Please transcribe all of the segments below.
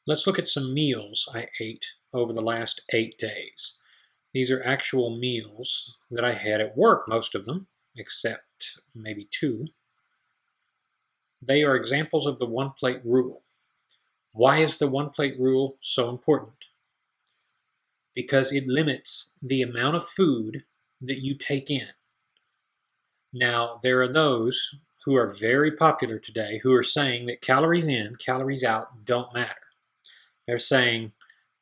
Let's look at some meals I ate over the last 8 days. These are actual meals that I had at work, most of them, except maybe 2. They are examples of the one-plate rule. Why is the one-plate rule so important? Because it limits the amount of food that you take in. Now, there are those who are very popular today who are saying that calories in, calories out don't matter. They're saying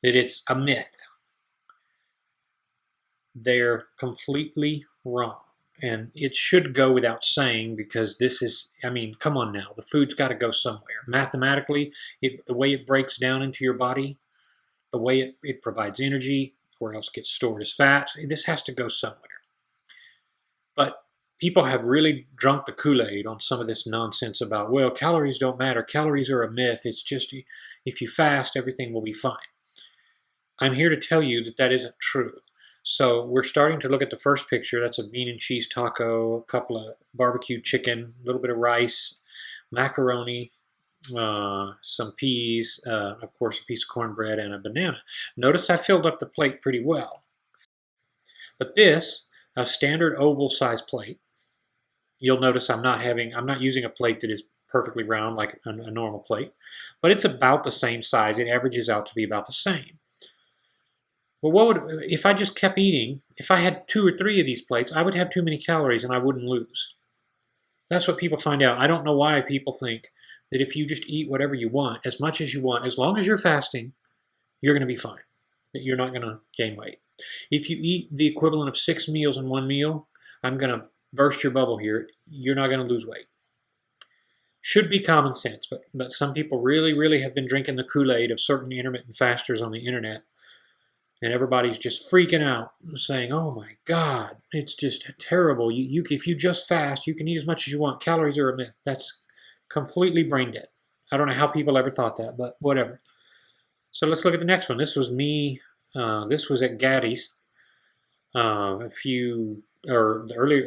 that it's a myth. They're completely wrong. And it should go without saying, because this is, I mean, come on now. The food's got to go somewhere. Mathematically, the way it breaks down into your body, the way it provides energy, or else gets stored as fat, this has to go somewhere. But people have really drunk the Kool-Aid on some of this nonsense about, well, calories don't matter. Calories are a myth. It's just if you fast, everything will be fine. I'm here to tell you that that isn't true. So we're starting to look at the first picture. That's a bean and cheese taco, a couple of barbecued chicken, a little bit of rice, macaroni, some peas, of course a piece of cornbread, and a banana. Notice I filled up the plate pretty well. But this, a standard oval size plate, you'll notice I'm not using a plate that is perfectly round like a normal plate, but it's about the same size. It averages out to be about the same. Well, if I just kept eating, if I had 2 or 3 of these plates, I would have too many calories and I wouldn't lose. That's what people find out. I don't know why people think that if you just eat whatever you want, as much as you want, as long as you're fasting, you're going to be fine. That you're not going to gain weight. If you eat the equivalent of 6 meals in one meal, I'm going to burst your bubble here. You're not going to lose weight. Should be common sense, but some people really have been drinking the Kool-Aid of certain intermittent fasters on the internet. And everybody's just freaking out, saying, oh my God, it's just terrible. If you just fast, you can eat as much as you want. Calories are a myth. That's completely brain dead. I don't know how people ever thought that, but whatever. So let's look at the next one. This was me. This was at Gaddy's earlier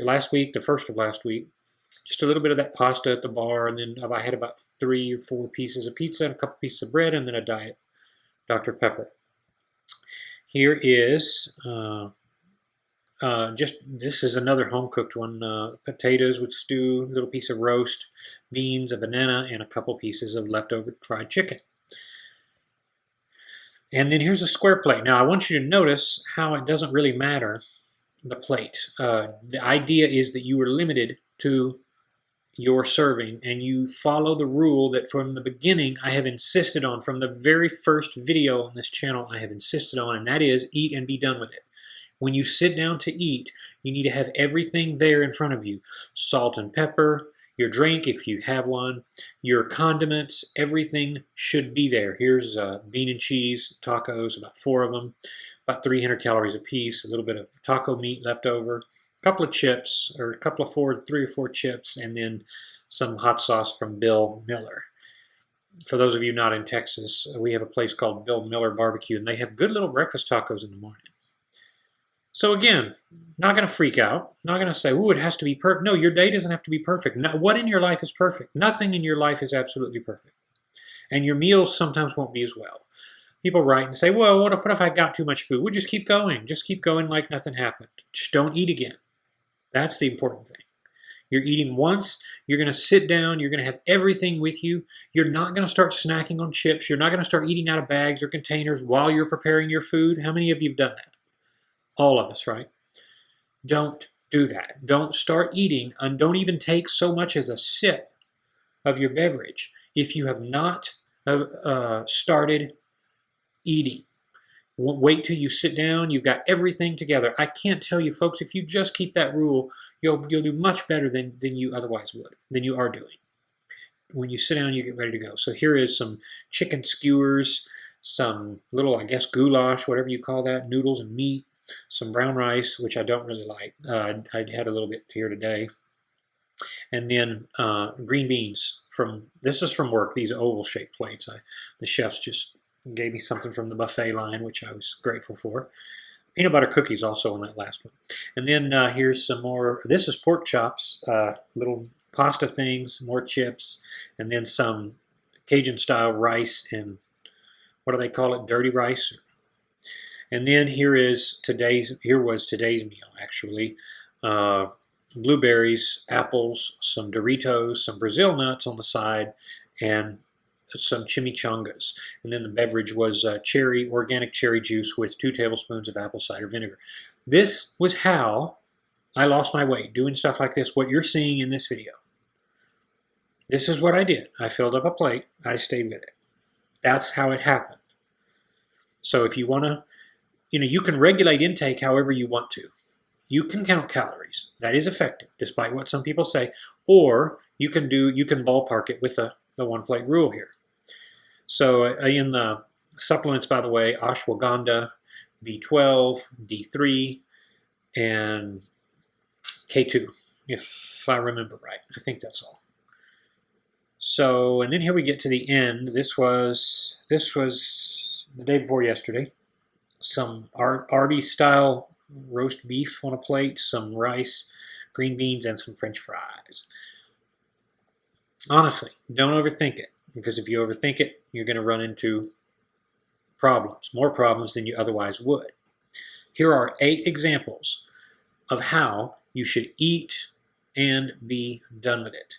last week, the first of last week. Just a little bit of that pasta at the bar, and then I had about 3 or 4 pieces of pizza, and a couple pieces of bread, and then a diet Dr. Pepper. Here is this is another home-cooked one. Potatoes with stew, a little piece of roast, beans, a banana, and a couple pieces of leftover fried chicken. And then here's a square plate. Now I want you to notice how it doesn't really matter, the plate. The idea is that you are limited to your serving, and you follow the rule that from the beginning I have insisted on, from the very first video on this channel I have insisted on, and that is eat and be done with it. When you sit down to eat, you need to have everything there in front of you. Salt and pepper, your drink if you have one, your condiments, everything should be there. Here's bean and cheese tacos, about 4 of them, about 300 calories a piece, a little bit of taco meat left over, a couple of chips, or 3 or 4 chips, and then some hot sauce from Bill Miller. For those of you not in Texas, we have a place called Bill Miller Barbecue, and they have good little breakfast tacos in the morning. So again, not going to freak out, not going to say, ooh, it has to be perfect. No, your day doesn't have to be perfect. No, what in your life is perfect? Nothing in your life is absolutely perfect. And your meals sometimes won't be as well. People write and say, well, what if I got too much food? Well, just keep going. Just keep going like nothing happened. Just don't eat again. That's the important thing. You're eating once, you're going to sit down, you're going to have everything with you. You're not going to start snacking on chips. You're not going to start eating out of bags or containers while you're preparing your food. How many of you have done that? All of us, right? Don't do that. Don't start eating, and don't even take so much as a sip of your beverage if you have not started eating. Wait till you sit down. You've got everything together. I can't tell you, folks, if you just keep that rule, you'll do much better than you otherwise would, than you are doing. When you sit down, you get ready to go. So here is some chicken skewers, some little, I guess, goulash, whatever you call that, noodles and meat, some brown rice, which I don't really like. I had a little bit here today. And then green beans. This is from work, these oval-shaped plates. The chefs just gave me something from the buffet line, which I was grateful for. Peanut butter cookies also on that last one. And then here's some more. This is pork chops, little pasta things, more chips, and then some Cajun-style rice and what do they call it? Dirty rice. And then here was today's meal actually. Blueberries, apples, some Doritos, some Brazil nuts on the side, and some chimichangas. And then the beverage was organic cherry juice with 2 tablespoons of apple cider vinegar. This was how I lost my weight, doing stuff like this, what you're seeing in this video. This is what I did. I filled up a plate. I stayed with it. That's how it happened. So if you want to, you can regulate intake however you want to. You can count calories. That is effective, despite what some people say. Or you can ballpark it with the 1-plate rule here. So in the supplements, by the way, ashwagandha, B12, D3, and K2, if I remember right. I think that's all. So, and then here we get to the end. This was the day before yesterday. Some Arby's style roast beef on a plate, some rice, green beans, and some French fries. Honestly, don't overthink it, because if you overthink it, you're going to run into problems, more problems than you otherwise would. Here are 8 examples of how you should eat and be done with it.